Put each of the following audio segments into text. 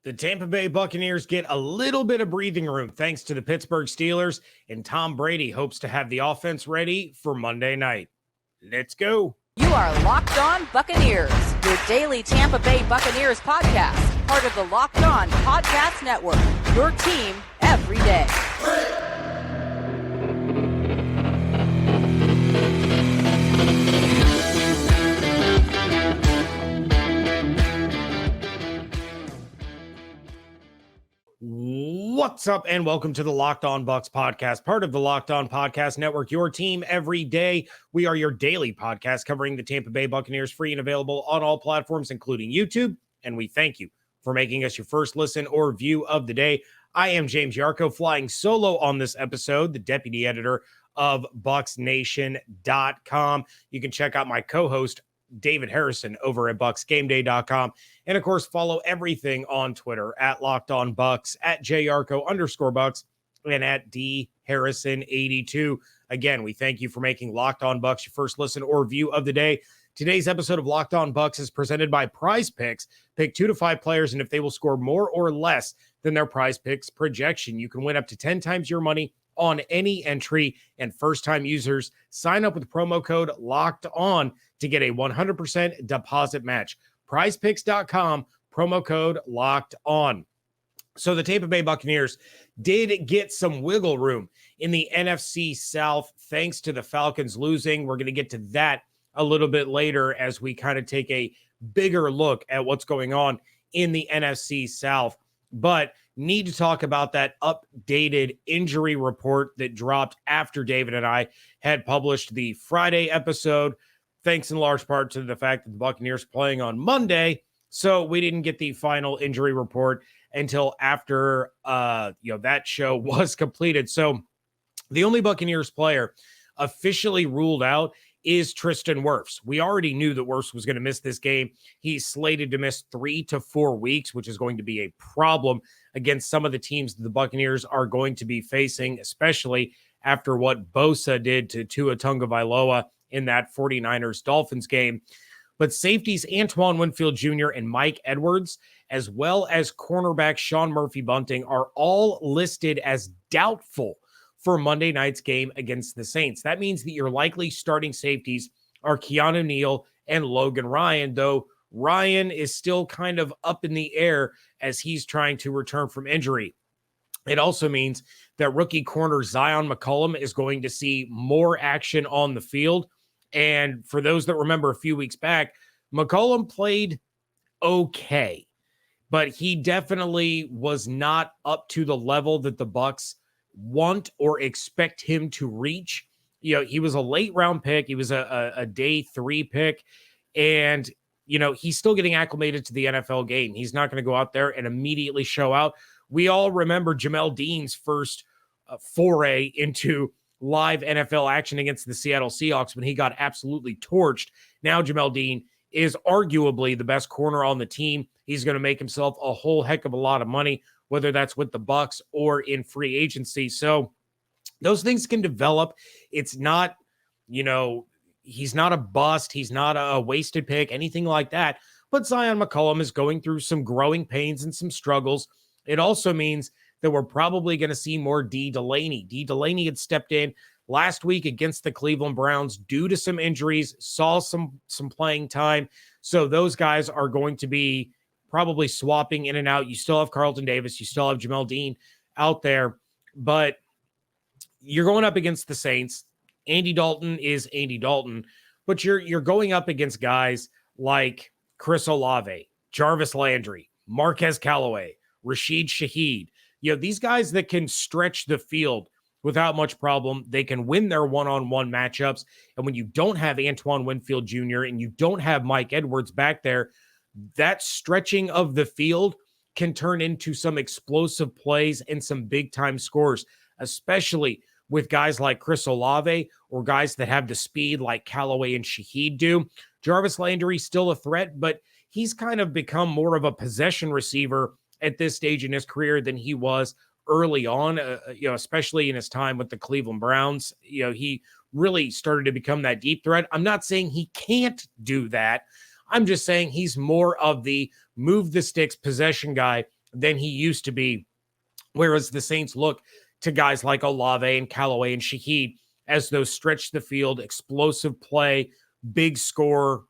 The Tampa Bay Buccaneers get a little bit of breathing room thanks to the Pittsburgh Steelers, and Tom Brady hopes to have the offense ready for Monday night. Let's go. You are Locked On Buccaneers, your daily Tampa Bay Buccaneers podcast, part of the Locked On Podcast Network, your team every day. What's up, and welcome to the Locked On Bucs podcast, part of the Locked On Podcast Network, your team every day. We are your daily podcast covering the Tampa Bay Buccaneers, free and available on all platforms, including YouTube, and we thank you for making us your first listen or view of the day. I am James Yarcho, flying solo on this episode, the deputy editor of BucsNation.com. You can check out my co-host, David Harrison, over at BucsGameDay.com. And of course, follow everything on Twitter at Locked On Bucs, at JYarcho_Bucs, and at DHarrison82. Again, we thank you for making Locked On Bucs your first listen or view of the day. Today's episode of Locked On Bucs is presented by Prize Picks. Pick 2 to 5 players, and if they will score more or less than their Prize Picks projection, you can win up to 10 times your money on any entry. And first-time users sign up with promo code Locked On to get a 100% deposit match. PrizePicks.com, promo code Locked On. So the Tampa Bay Buccaneers did get some wiggle room in the NFC South thanks to the Falcons losing. We're going to get to that a little bit later as we kind of take a bigger look at what's going on in the NFC South. But need to talk about that updated injury report that dropped after David and I had published the Friday episode, thanks in large part to the fact that the Buccaneers playing on Monday. So we didn't get the final injury report until after that show was completed. So the only Buccaneers player officially ruled out is Tristan Wirfs. We already knew that Wirfs was going to miss this game. He's slated to miss 3 to 4 weeks, which is going to be a problem against some of the teams that the Buccaneers are going to be facing, especially after what Bosa did to Tua Tagovailoa in that 49ers-Dolphins game. But safeties Antoine Winfield Jr. and Mike Edwards, as well as cornerback Sean Murphy-Bunting, are all listed as doubtful for Monday night's game against the Saints. That means that your likely starting safeties are Keanu Neal and Logan Ryan, though Ryan is still kind of up in the air as he's trying to return from injury. It also means that rookie corner Zion McCollum is going to see more action on the field. And for those that remember a few weeks back, McCollum played okay, but he definitely was not up to the level that the Bucs want or expect him to reach. He was a late round pick. He was a day 3 pick, and he's still getting acclimated to the NFL game. He's not going to go out there and immediately show out. We all remember Jamel Dean's first foray into live NFL action against the Seattle Seahawks when he got absolutely torched. Now Jamel Dean is arguably the best corner on the team. He's going to make himself a whole heck of a lot of money, whether that's with the Bucs or in free agency. So those things can develop. It's not, he's not a bust. He's not a wasted pick, anything like that. But Zion McCollum is going through some growing pains and some struggles. It also means that we're probably going to see more D. Delaney. D. Delaney had stepped in last week against the Cleveland Browns due to some injuries, saw some playing time. So those guys are going to be probably swapping in and out. You still have Carlton Davis. You still have Jamel Dean out there. But you're going up against the Saints. Andy Dalton is Andy Dalton. But you're going up against guys like Chris Olave, Jarvis Landry, Marquez Callaway, Rashid Shaheed. These guys that can stretch the field without much problem. They can win their one-on-one matchups. And when you don't have Antoine Winfield Jr. and you don't have Mike Edwards back there, that stretching of the field can turn into some explosive plays and some big-time scores, especially with guys like Chris Olave or guys that have the speed like Callaway and Shaheed do. Jarvis Landry still a threat, but he's kind of become more of a possession receiver at this stage in his career than he was early on, especially in his time with the Cleveland Browns. He really started to become that deep threat. I'm not saying he can't do that. I'm just saying he's more of the move the sticks possession guy than he used to be. Whereas the Saints look to guys like Olave and Callaway and Shaheed as those stretch the field, explosive play, big score,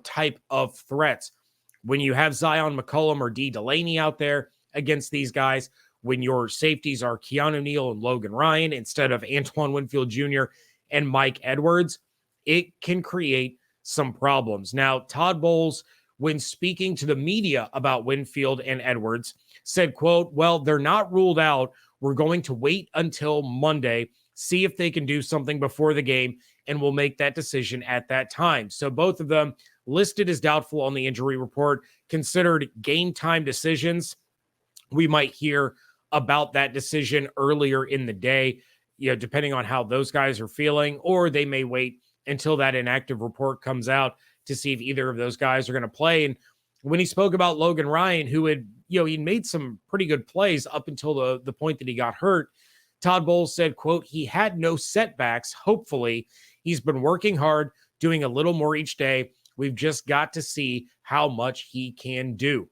type of threats. When you have Zion McCollum or D. Delaney out there against these guys, when your safeties are Keanu Neal and Logan Ryan instead of Antoine Winfield Jr. and Mike Edwards, it can create some problems. Now, Todd Bowles, when speaking to the media about Winfield and Edwards, said, quote, "Well, they're not ruled out. We're going to wait until Monday, see if they can do something before the game, and we'll make that decision at that time." So both of them listed as doubtful on the injury report, considered game time decisions. We might hear about that decision earlier in the day, depending on how those guys are feeling, or they may wait until that inactive report comes out to see if either of those guys are going to play. And when he spoke about Logan Ryan, who had, he made some pretty good plays up until the point that he got hurt, Todd Bowles said, quote, "He had no setbacks. Hopefully, he's been working hard, doing a little more each day. We've just got to see how much he can do."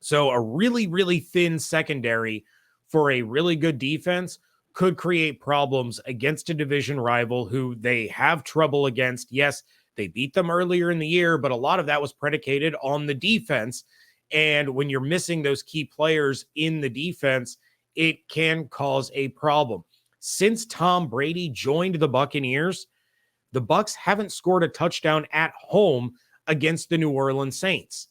So a really, really thin secondary for a really good defense could create problems against a division rival who they have trouble against. Yes, they beat them earlier in the year, but a lot of that was predicated on the defense. And when you're missing those key players in the defense, it can cause a problem. Since Tom Brady joined the Buccaneers, the Bucs haven't scored a touchdown at home against the New Orleans Saints.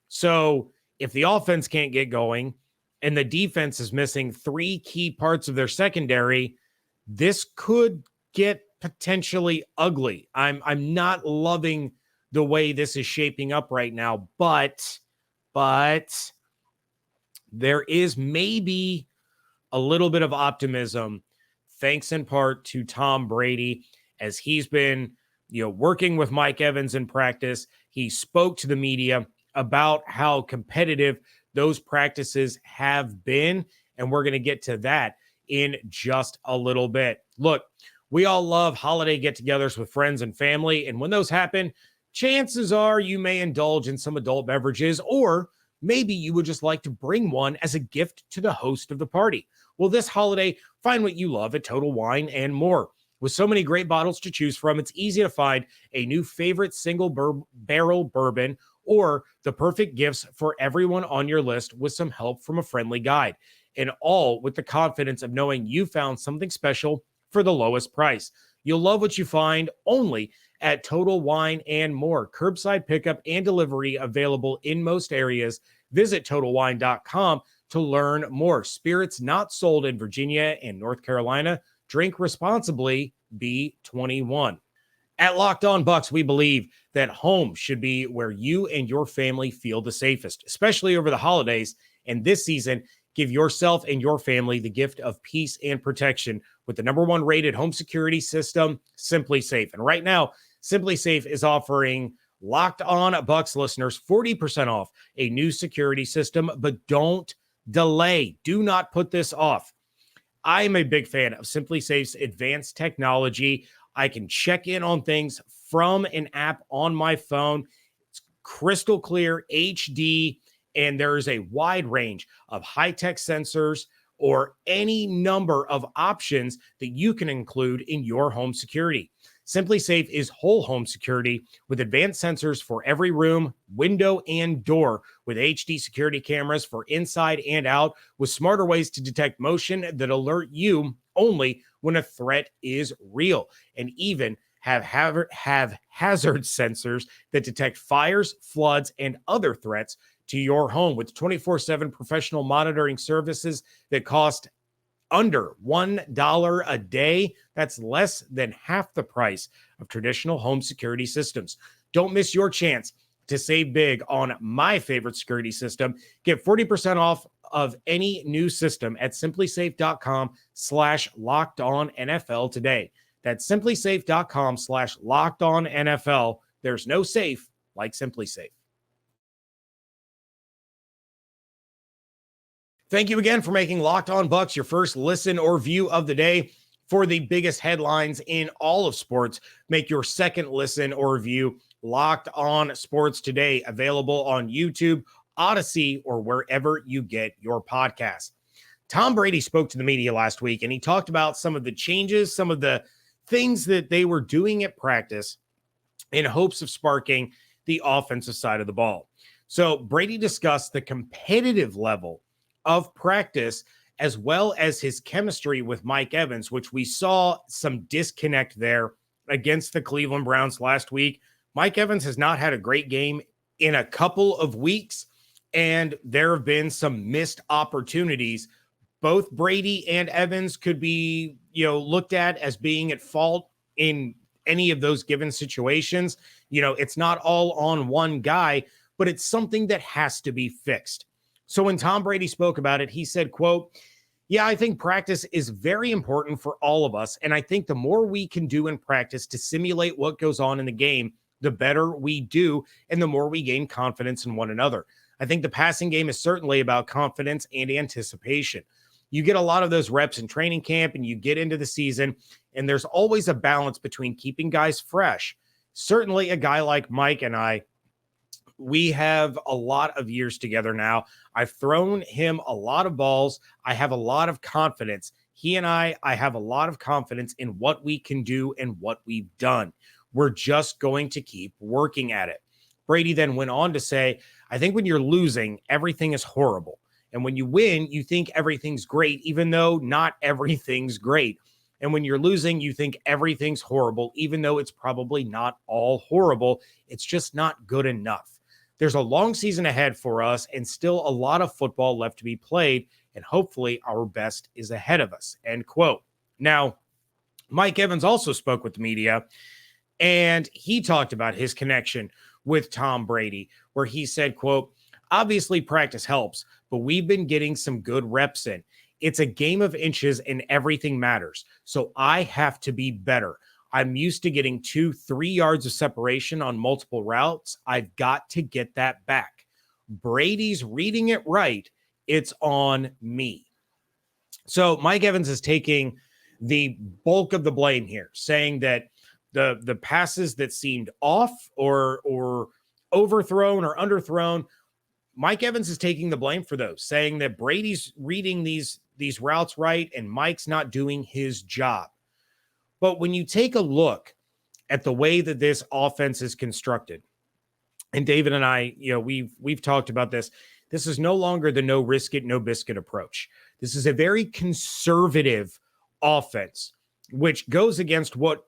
So if the offense can't get going and the defense is missing three key parts of their secondary, this could get potentially ugly. I'm not loving the way this is shaping up right now, but there is maybe a little bit of optimism, thanks in part to Tom Brady, as he's been, working with Mike Evans in practice. He spoke to the media about how competitive those practices have been, and we're going to get to that in just a little bit. Look, we all love holiday get-togethers with friends and family, and when those happen, chances are you may indulge in some adult beverages, or maybe you would just like to bring one as a gift to the host of the party. Well, this holiday, find what you love at Total Wine and More. With so many great bottles to choose from, it's easy to find a new favorite single barrel bourbon or the perfect gifts for everyone on your list with some help from a friendly guide. And all with the confidence of knowing you found something special for the lowest price. You'll love what you find only at Total Wine and More. Curbside pickup and delivery available in most areas. Visit TotalWine.com to learn more. Spirits not sold in Virginia and North Carolina. Drink responsibly. Be 21. At Locked On Bucs, we believe that home should be where you and your family feel the safest, especially over the holidays. And this season, give yourself and your family the gift of peace and protection with the #1 rated home security system, Simply Safe. And right now, Simply Safe is offering Locked On Bucs listeners 40% off a new security system, but don't delay. Do not put this off. I'm a big fan of Simply Safe's advanced technology. I can check in on things from an app on my phone. It's crystal clear, HD, and there is a wide range of high-tech sensors or any number of options that you can include in your home security. Simply Safe is whole home security with advanced sensors for every room, window, and door, with HD security cameras for inside and out, with smarter ways to detect motion that alert you only when a threat is real, and even have hazard sensors that detect fires, floods, and other threats to your home, with 24/7 professional monitoring services that cost under $1 a day. That's less than half the price of traditional home security systems. Don't miss your chance to save big on my favorite security system. Get 40% off of any new system at simplysafe.com/lockedonnfl today. That's simplysafe.com/lockedonnfl. There's no safe like Simply Safe. Thank you again for making Locked On Bucs your first listen or view of the day. For the biggest headlines in all of sports, make your second listen or view Locked On Sports Today, available on YouTube, Odyssey, or wherever you get your podcasts. Tom Brady spoke to the media last week, and he talked about some of the changes, some of the things that they were doing at practice in hopes of sparking the offensive side of the ball. So Brady discussed the competitive level of practice as well as his chemistry with Mike Evans, which we saw some disconnect there against the Cleveland Browns last week. Mike Evans has not had a great game in a couple of weeks, and there have been some missed opportunities. Both Brady and Evans could be, looked at as being at fault in any of those given situations. It's not all on one guy, but it's something that has to be fixed. So when Tom Brady spoke about it, he said, quote, "Yeah, I think practice is very important for all of us. And I think the more we can do in practice to simulate what goes on in the game, the better we do and the more we gain confidence in one another. I think the passing game is certainly about confidence and anticipation. You get a lot of those reps in training camp and you get into the season, and there's always a balance between keeping guys fresh. Certainly a guy like Mike and I, we have a lot of years together now. I've thrown him a lot of balls. I have a lot of confidence. He and I have a lot of confidence in what we can do and what we've done. We're just going to keep working at it." Brady then went on to say, "I think when you're losing, everything is horrible. And when you win, you think everything's great, even though not everything's great. And when you're losing, you think everything's horrible, even though it's probably not all horrible. It's just not good enough. There's a long season ahead for us and still a lot of football left to be played. And hopefully our best is ahead of us," end quote. Now, Mike Evans also spoke with the media, and he talked about his connection with Tom Brady, where he said, quote, "Obviously practice helps, but we've been getting some good reps in. It's a game of inches and everything matters. So I have to be better. I'm used to getting 2-3 yards of separation on multiple routes. I've got to get that back. Brady's reading it right. It's on me." So Mike Evans is taking the bulk of the blame here, saying that the passes that seemed off or overthrown or underthrown, Mike Evans is taking the blame for those, saying that Brady's reading these routes right and Mike's not doing his job. But when you take a look at the way that this offense is constructed, and David and I, we've talked about this. This is no longer the no risk it, no biscuit approach. This is a very conservative offense, which goes against what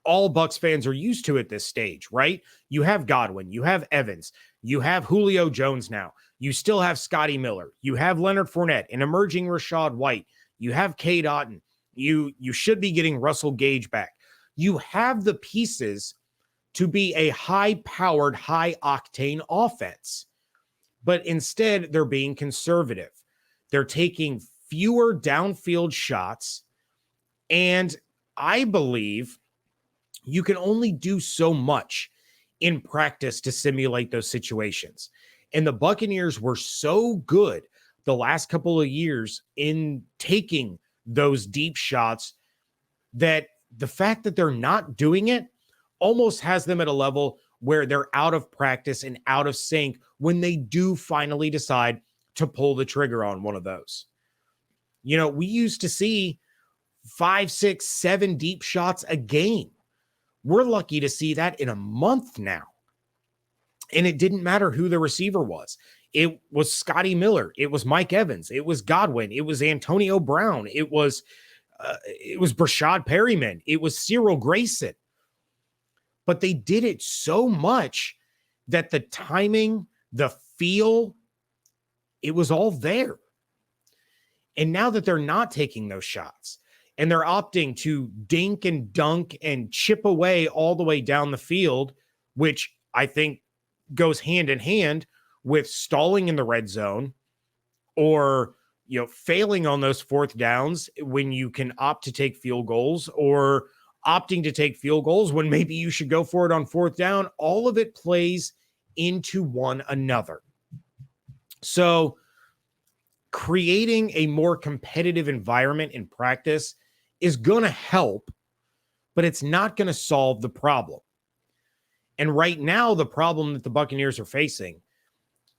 all Bucs fans are used to at this stage, right? You have Godwin, you have Evans, you have Julio Jones now. You still have Scotty Miller. You have Leonard Fournette, an emerging Rachaad White. You have Cade Otton. You should be getting Russell Gage back. You have the pieces to be a high-powered, high-octane offense. But instead, they're being conservative. They're taking fewer downfield shots, and I believe you can only do so much in practice to simulate those situations. And the Buccaneers were so good the last couple of years in taking those deep shots that the fact that they're not doing it almost has them at a level where they're out of practice and out of sync when they do finally decide to pull the trigger on one of those. We used to see 5, 6, 7 deep shots a game. We're lucky to see that in a month now. And it didn't matter who the receiver was. It was Scotty Miller. It was Mike Evans. It was Godwin. It was Antonio Brown. It was Brashad Perryman. It was Cyril Grayson. But they did it so much that the timing, the feel, it was all there. And now that they're not taking those shots and they're opting to dink and dunk and chip away all the way down the field, which I think goes hand in hand with stalling in the red zone or, failing on those fourth downs when you can opt to take field goals, or opting to take field goals when maybe you should go for it on fourth down. All of it plays into one another. So creating a more competitive environment in practice is going to help, but it's not going to solve the problem. And right now, the problem that the Buccaneers are facing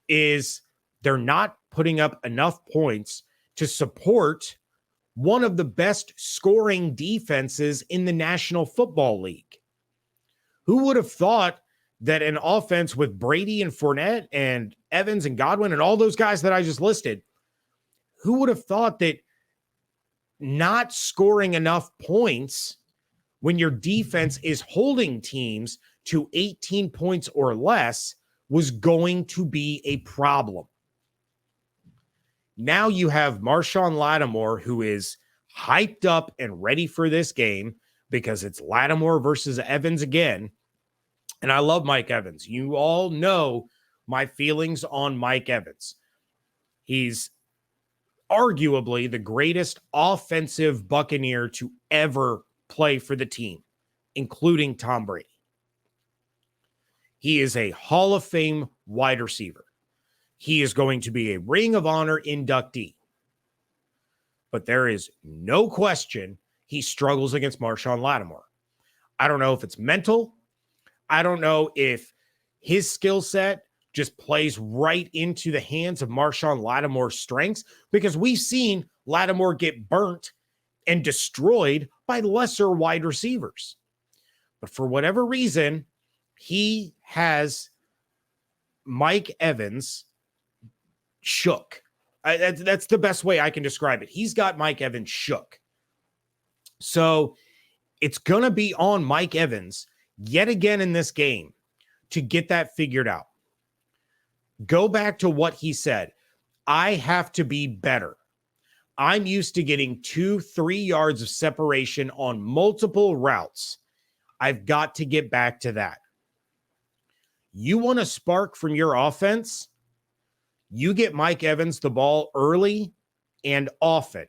is They're not putting up enough points to support one of the best scoring defenses in the National Football League. Who would have thought that an offense with Brady and Fournette and Evans and Godwin and all those guys that I just listed, who would have thought that not scoring enough points when your defense is holding teams to 18 points or less was going to be a problem? Now you have Marshawn Lattimore, who is hyped up and ready for this game because it's Lattimore versus Evans again. And I love Mike Evans. You all know my feelings on Mike Evans. He's arguably the greatest offensive Buccaneer to ever play for the team, including Tom Brady. He is a Hall of Fame wide receiver. He is going to be a Ring of Honor inductee. But there is no question he struggles against Marshawn Lattimore. I don't know if it's mental. I don't know if his skill set just plays right into the hands of Marshawn Lattimore's strengths, because we've seen Lattimore get burnt and destroyed by lesser wide receivers. But for whatever reason, he has Mike Evans shook. That's the best way I can describe it. He's got Mike Evans shook. So it's going to be on Mike Evans yet again in this game to get that figured out. Go back to what he said. I have to be better. I'm used to getting 2-3 yards of separation on multiple routes. I've got to get back to that. You want a spark from your offense? You get Mike Evans the ball early and often,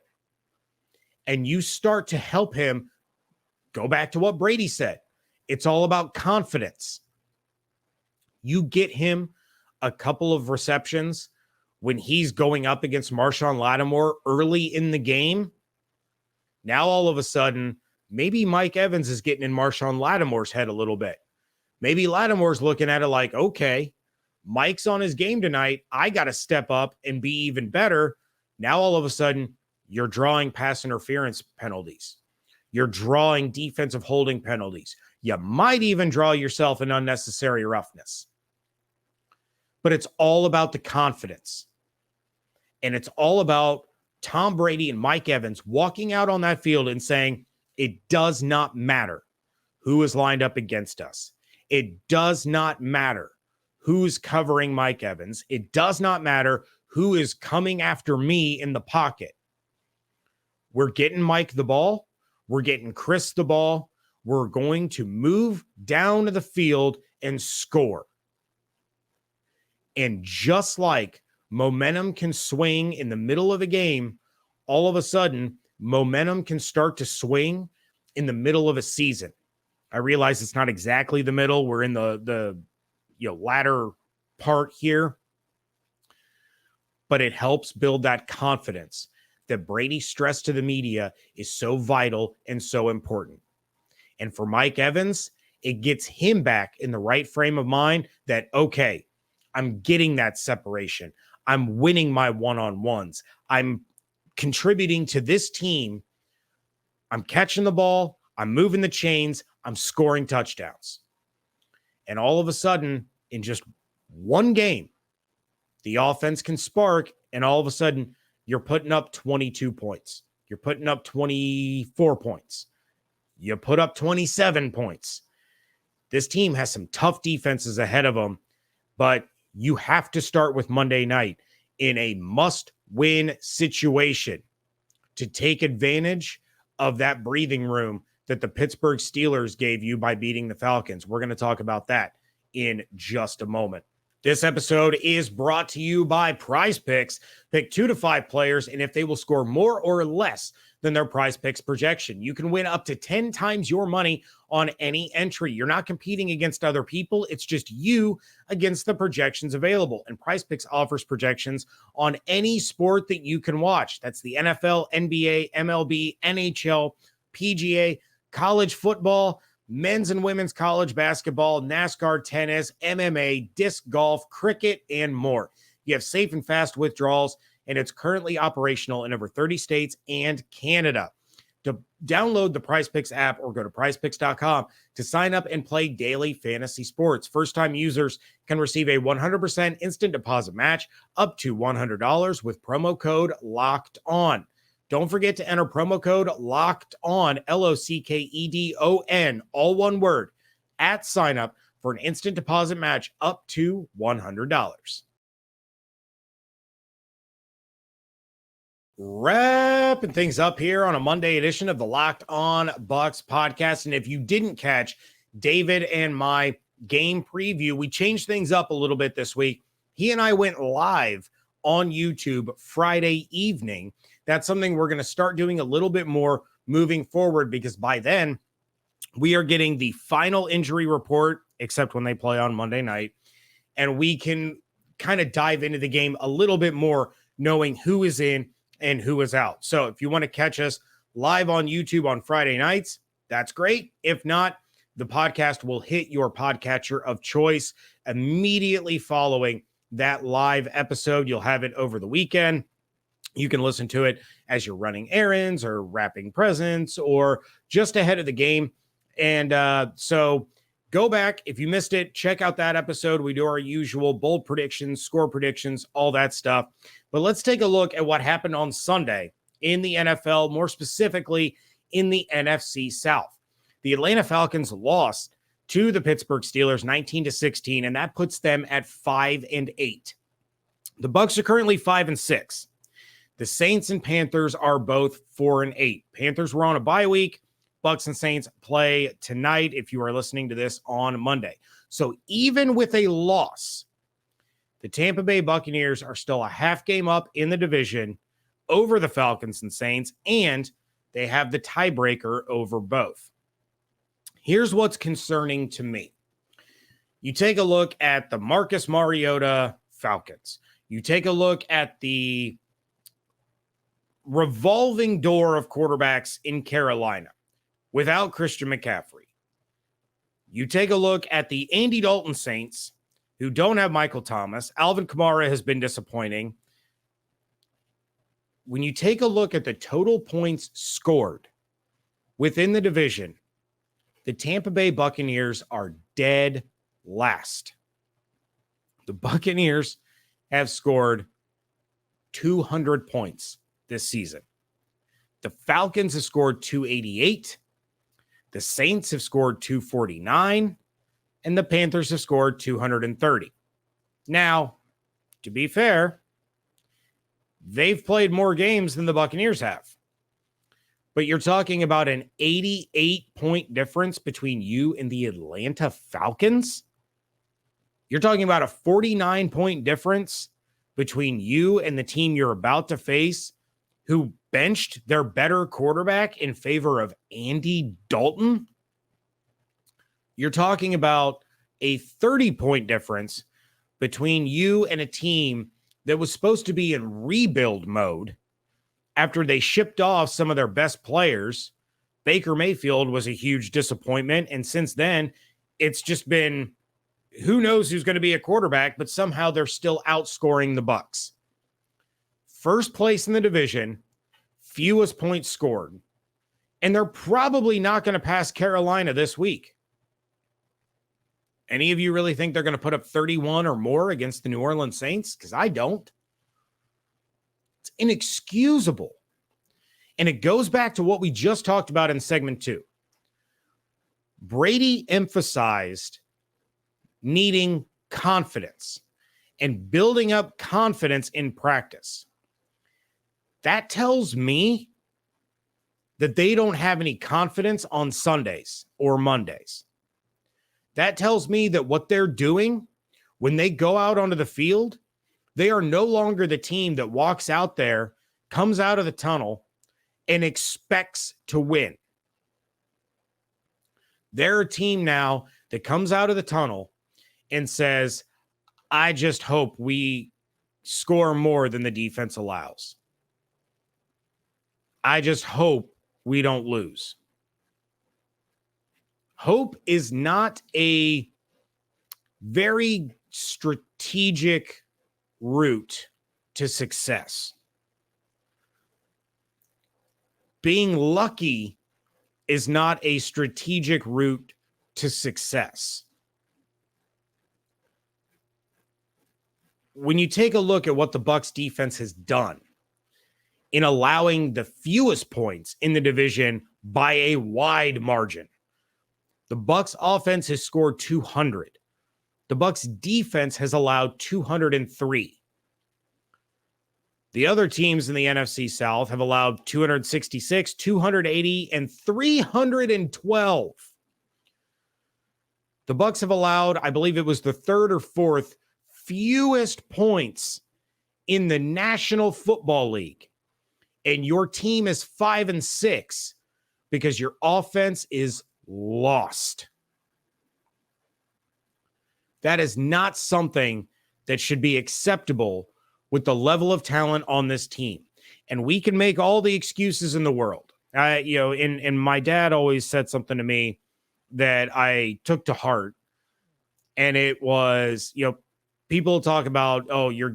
and you start to help him. Go back to what Brady said. It's all about confidence. You get him a couple of receptions when he's going up against Marshawn Lattimore early in the game. Now, all of a sudden, maybe Mike Evans is getting in Marshawn Lattimore's head a little bit. Maybe Lattimore's looking at it like, okay, Mike's on his game tonight. I got to step up and be even better. Now, all of a sudden, you're drawing pass interference penalties. You're drawing defensive holding penalties. You might even draw yourself an unnecessary roughness. But it's all about the confidence. And it's all about Tom Brady and Mike Evans walking out on that field and saying, it does not matter who is lined up against us. It does not matter who's covering Mike Evans. It does not matter who is coming after me in the pocket. We're getting Mike the ball. We're getting Chris the ball. We're going to move down to the field and score. And just like momentum can swing in the middle of a game, all of a sudden, momentum can start to swing in the middle of a season. I realize it's not exactly the middle. We're in the latter part here. But it helps build that confidence that Brady stressed to the media is so vital and so important. And for Mike Evans, it gets him back in the right frame of mind that, okay, I'm getting that separation. I'm winning my one-on-ones. I'm contributing to this team. I'm catching the ball. I'm moving the chains. I'm scoring touchdowns. And all of a sudden, in just one game, the offense can spark, and all of a sudden, you're putting up 22 points. You're putting up 24 points. You put up 27 points. This team has some tough defenses ahead of them, but you have to start with Monday night in a must-win situation to take advantage of that breathing room that the Pittsburgh Steelers gave you by beating the Falcons. We're going to talk about that in just a moment. This episode is brought to you by Prize Picks. Pick 2 to 5 players, and if they will score more or less than their Prize Picks projection, you can win up to 10 times your money on any entry. You're not competing against other people. It's just you against the projections available. And Prize Picks offers projections on any sport that you can watch. That's the NFL, NBA, MLB, NHL, PGA, college football, men's and women's college basketball, NASCAR, tennis, MMA, disc golf, cricket, and more. You have safe and fast withdrawals, and it's currently operational in over 30 states and Canada. To download the PrizePicks app or go to prizepicks.com to sign up and play daily fantasy sports. First-time users can receive a 100% instant deposit match up to $100 with promo code Locked On. Don't forget to enter promo code Locked On, LOCKEDON, all one word, at sign up for an instant deposit match up to $100. Wrapping things up here on a Monday edition of the Locked On Bucs podcast. And if you didn't catch David and my game preview, we changed things up a little bit this week. He and I went live on YouTube Friday evening. That's something we're going to start doing a little bit more moving forward, because by then we are getting the final injury report, except when they play on Monday night, and we can kind of dive into the game a little bit more, knowing who is in and who is out. So if you want to catch us live on YouTube on Friday nights, that's great. If not, the podcast will hit your podcatcher of choice immediately following that live episode. You'll have it over the weekend. You can listen to it as you're running errands or wrapping presents or just ahead of the game. And so go back. If you missed it, check out that episode. We do our usual bold predictions, score predictions, all that stuff. But let's take a look at what happened on Sunday in the NFL, more specifically in the NFC South. The Atlanta Falcons lost to the Pittsburgh Steelers 19-16, and that puts them at 5-8. The Bucs are currently 5-6. The Saints and Panthers are both 4-8. Panthers were on a bye week. Bucs and Saints play tonight if you are listening to this on Monday. So even with a loss, the Tampa Bay Buccaneers are still a half game up in the division over the Falcons and Saints, and they have the tiebreaker over both. Here's what's concerning to me. You take a look at the Marcus Mariota Falcons. You take a look at the revolving door of quarterbacks in Carolina without Christian McCaffrey. You take a look at the Andy Dalton Saints, who don't have Michael Thomas. Alvin Kamara has been disappointing. When you take a look at the total points scored within the division, the Tampa Bay Buccaneers are dead last. The Buccaneers have scored 200 points this season. The Falcons have scored 288. The Saints have scored 249. And the Panthers have scored 230. Now, to be fair, they've played more games than the Buccaneers have. But you're talking about an 88-point difference between you and the Atlanta Falcons? You're talking about a 49-point difference between you and the team you're about to face, who benched their better quarterback in favor of Andy Dalton? You're talking about a 30-point difference between you and a team that was supposed to be in rebuild mode after they shipped off some of their best players. Baker Mayfield was a huge disappointment, and since then, it's just been who knows who's going to be a quarterback, but somehow they're still outscoring the Bucs. First place in the division, fewest points scored, and they're probably not going to pass Carolina this week. Any of you really think they're going to put up 31 or more against the New Orleans Saints? Because I don't. It's inexcusable. And it goes back to what we just talked about in segment 2. Brady emphasized needing confidence and building up confidence in practice. That tells me that they don't have any confidence on Sundays or Mondays. That tells me that what they're doing when they go out onto the field, they are no longer the team that walks out there, comes out of the tunnel, and expects to win. They're a team now that comes out of the tunnel and says, I just hope we score more than the defense allows. I just hope we don't lose. Hope is not a very strategic route to success. Being lucky is not a strategic route to success. When you take a look at what the Bucs defense has done in allowing the fewest points in the division by a wide margin, the Bucs offense has scored 200. The Bucs defense has allowed 203. The other teams in the NFC South have allowed 266, 280, and 312. The Bucs have allowed, I believe it was the third or fourth fewest points in the National Football League. And your team is 5-6 because your offense is lost. That is not something that should be acceptable with the level of talent on this team. And we can make all the excuses in the world. And my dad always said something to me that I took to heart. And it was, people talk about, oh, you're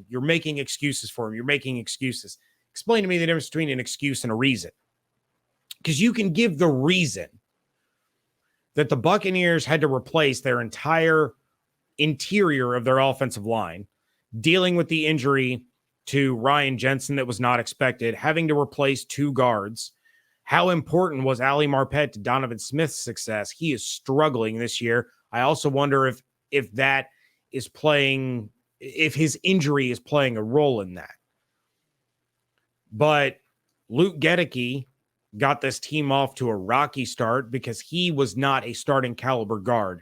making excuses for him. You're making excuses. Explain to me the difference between an excuse and a reason. Because you can give the reason that the Buccaneers had to replace their entire interior of their offensive line, dealing with the injury to Ryan Jensen that was not expected, having to replace two guards. How important was Ali Marpet to Donovan Smith's success? He is struggling this year. I also wonder if that is playing, if his injury is playing a role in that. But Luke Gedeke got this team off to a rocky start because he was not a starting caliber guard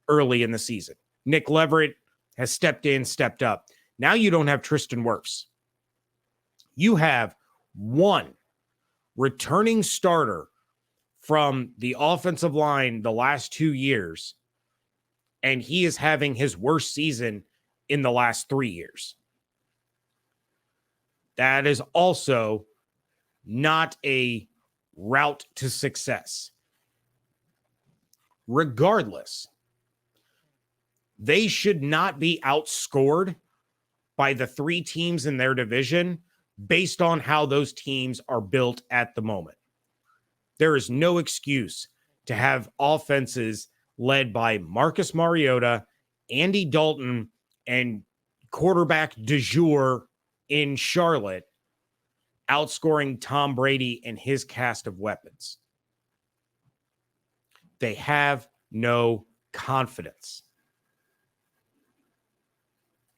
early in the season. Nick Leverett has stepped up. Now you don't have Tristan Wirfs. You have one returning starter from the offensive line the last 2 years, and he is having his worst season in the last 3 years. That is also not a route to success. Regardless, they should not be outscored by the three teams in their division based on how those teams are built at the moment. There is no excuse to have offenses led by Marcus Mariota, Andy Dalton, and quarterback du jour in Charlotte outscoring Tom Brady and his cast of weapons. They have no confidence.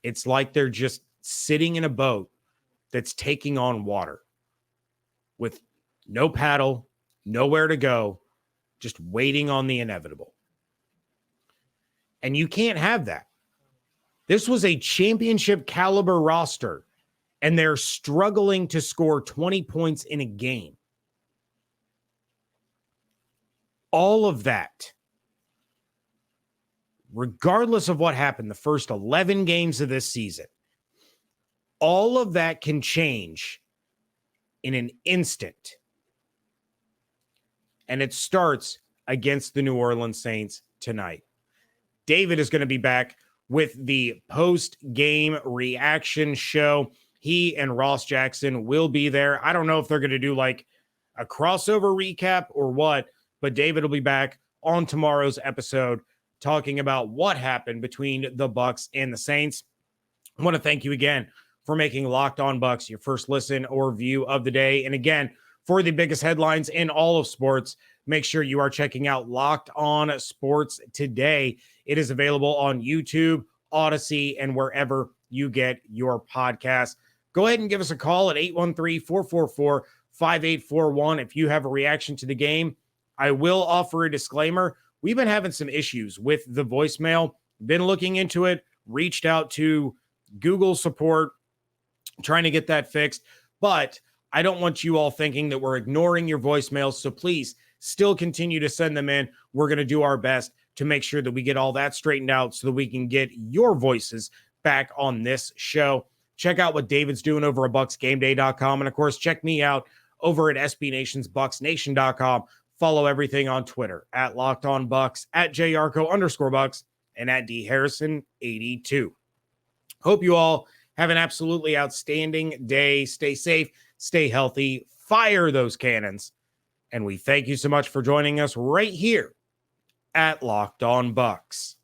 It's like they're just sitting in a boat that's taking on water with no paddle, nowhere to go, just waiting on the inevitable. And you can't have that. This was a championship caliber roster, and they're struggling to score 20 points in a game. All of that, regardless of what happened the first 11 games of this season, all of that can change in an instant. And it starts against the New Orleans Saints tonight. David is going to be back with the post-game reaction show. He and Ross Jackson will be there. I don't know if they're going to do like a crossover recap or what, but David will be back on tomorrow's episode talking about what happened between the Bucs and the Saints. I want to thank you again for making Locked On Bucs your first listen or view of the day. And again, for the biggest headlines in all of sports, make sure you are checking out Locked On Sports today. It is available on YouTube, Odyssey, and wherever you get your podcasts. Go ahead and give us a call at 813-444-5841 if you have a reaction to the game. I will offer a disclaimer. We've been having some issues with the voicemail. Been looking into it, reached out to Google support, trying to get that fixed. But I don't want you all thinking that we're ignoring your voicemails. So please still continue to send them in. We're going to do our best to make sure that we get all that straightened out so that we can get your voices back on this show. Check out what David's doing over at BucsGameDay.com. And of course, check me out over at SB Nation's BucsNation.com. Follow everything on Twitter at Locked On Bucs, at Yarcho_Bucs, and at D Harrison 82. Hope you all have an absolutely outstanding day. Stay safe, stay healthy, fire those cannons. And we thank you so much for joining us right here at Locked On Bucs.